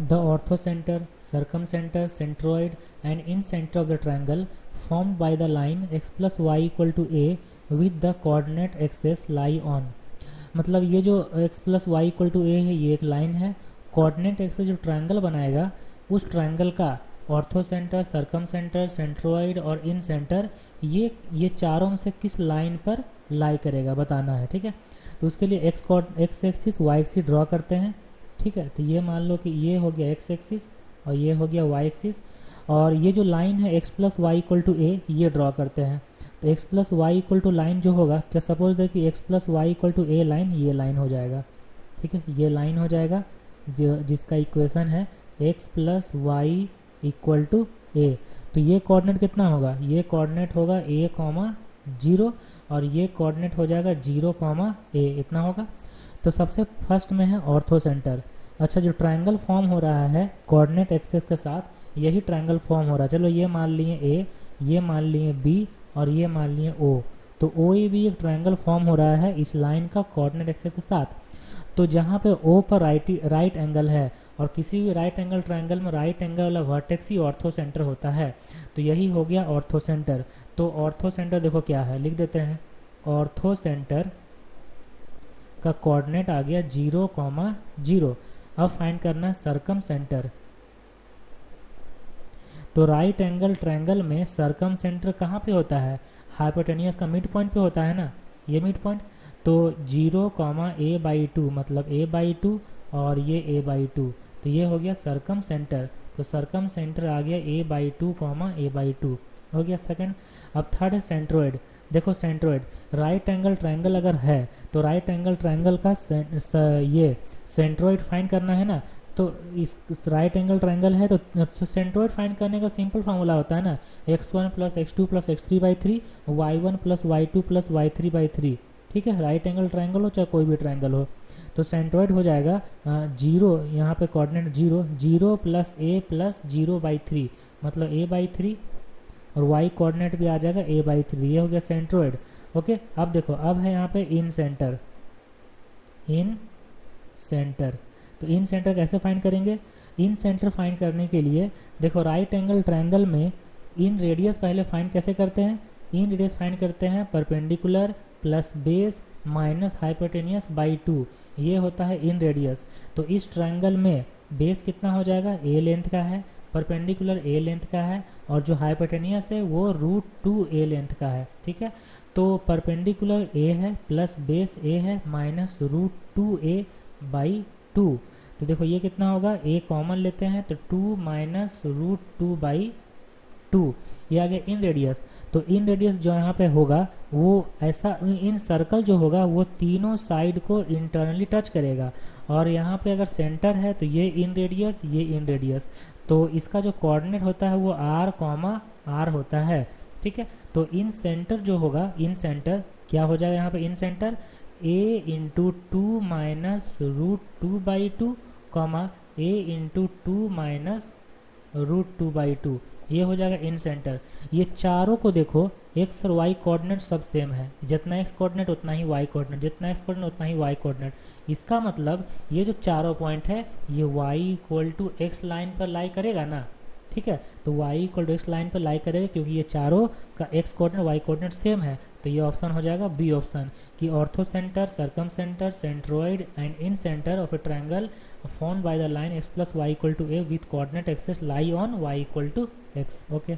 The orthocenter, circumcenter, centroid and incenter of the triangle formed by the line x plus y equal to a with the coordinate axis lie on। मतलब ये जो x plus y equal to a है ये एक line है, coordinate axis जो triangle बनाएगा उस ट्रायंगल का ortho centre, circumcentre, centroid और इन सेंटर ये चारों में से किस लाइन पर लाई करेगा बताना है। ठीक है, तो उसके लिए X axis Y axis draw करते हैं। ठीक है, तो ये मान लो कि ये हो गया एक्स एक्सिस और ये हो गया वाई एक्सिस, और ये जो लाइन है x plus y equal to a ये ड्रॉ करते हैं। तो x plus y equal to line जो होगा, जैसे सपोज दैट कि x plus y equal to a line, ये लाइन हो जाएगा। ठीक है, ये लाइन हो जाएगा जिसका इक्वेशन है x plus y equal to a. तो ये कोऑर्डिनेट कितना होगा, ये कोऑर्डिनेट होगा ए कॉमा जीरो और ये कोऑर्डिनेट हो जाएगा जीरो कॉमा ए, इतना होगा। तो सबसे फर्स्ट में है ऑर्थो सेंटर। अच्छा, जो ट्रायंगल फॉर्म हो रहा है कोऑर्डिनेट एक्सिस के साथ, यही ट्रायंगल फॉर्म हो रहा है। चलो ये मान लिए ए, ये मान लिए बी और ये मान लिए ओ। तो ओ ए बी एक ट्रायंगल फॉर्म हो रहा है इस लाइन का कोऑर्डिनेट एक्सिस के साथ। तो जहाँ पे ओ पर राइट एंगल है और किसी भी राइट एंगल ट्रायंगल में राइट एंगल वाला वर्टेक्स ही ऑर्थो सेंटर होता है, तो यही हो गया ऑर्थो सेंटर। तो ऑर्थो सेंटर देखो क्या है, लिख देते हैं। ऑर्थो सेंटर का कोऑर्डिनेट आ गया 0, 0। अब फाइंड करना है सर्कम सेंटर। तो राइट एंगल ट्रायंगल में सर्कम सेंटर कहाँ पे होता है, हाइपोटेनियस का मिड पॉइंट पे होता है ना, ये मिड पॉइंट। तो 0, ए बाई 2 मतलब ए बाई 2 और ये ए बाई 2, तो ये हो गया सर्कम सेंटर। तो सर्कम सेंटर आ गया ए बाई 2 ए बाई 2 हो गया सेकंड। अब थर्ड है सेंट्रोइड। देखो सेंट्रोइड राइट एंगल ट्रायंगल अगर है तो राइट एंगल ट्रायंगल का ये सेंट्रोइड फाइंड करना है ना। तो इस राइट एंगल ट्रायंगल है तो सेंट्रोइड फाइंड करने का सिंपल फार्मूला होता है ना, x1 plus x2 plus x3 by 3, y1 plus y2 plus y3 by 3। ठीक है, राइट एंगल ट्रायंगल हो चाहे कोई भी ट्रायंगल हो। तो सेंट्रोइड हो जाएगा 0, यहाँ पे coordinate 0, 0 plus A plus 0 by 3 मतलब a बाई 3 और y कोऑर्डिनेट भी आ जाएगा a बाई 3, ये हो गया सेंट्रोइड। ओके, अब देखो अब है यहाँ पे इन सेंटर। इन सेंटर, तो इन सेंटर कैसे फाइंड करेंगे, इन सेंटर फाइंड करने के लिए देखो राइट एंगल ट्रायंगल में इन रेडियस पहले फाइंड कैसे करते हैं, इन रेडियस फाइंड करते हैं perpendicular plus base minus hypotenuse by 2, ये होता है इन रेडियस। तो इस ट्रायंगल में बेस कितना हो जाएगा, ए लेंथ का है, परपेंडिकुलर ए लेंथ का है और जो हाइपोटेनियस है वो √2 ए लेंथ का है। ठीक है, तो परपेंडिकुलर ए है प्लस बेस ए है माइनस √2 ए बाई 2। तो देखो ये कितना होगा, ए कॉमन लेते हैं तो 2 माइनस √2 बाई 2, ये आ गया इन रेडियस। तो इन रेडियस जो यहाँ पे होगा वो ऐसा इन सर्कल जो होगा वो तीनों साइड को इंटरनली टच करेगा और यहाँ पे अगर सेंटर है तो ये इन रेडियस, ये इन रेडियस। तो इसका जो कोऑर्डिनेट होता है वो r, होता है। ठीक है, तो इन सेंटर जो होगा, इन सेंटर क्या हो जाएगा यहाँ पे, in center a into 2 minus √2 by 2 a into 2 minus √2 by 2, ये हो जाएगा इन सेंटर। ये चारों को देखो x और y कोऑर्डिनेट सब सेम है, जितना x कोऑर्डिनेट उतना ही y कोऑर्डिनेट, जितना x कोऑर्डिनेट उतना ही y कोऑर्डिनेट। इसका मतलब ये जो चारों पॉइंट है ये y equal to x line पर लाई करेगा ना। ठीक है, तो y equal to x line पर लाई करेगा क्योंकि ये चारों का x coordinate y coordinate same है। तो ये ऑप्शन हो जाएगा बी ऑप्शन कि orthocentre, circumcentre, centroid and incentre of a triangle formed by the line x plus y equal to a with coordinate axis lie on y equal to x। okay।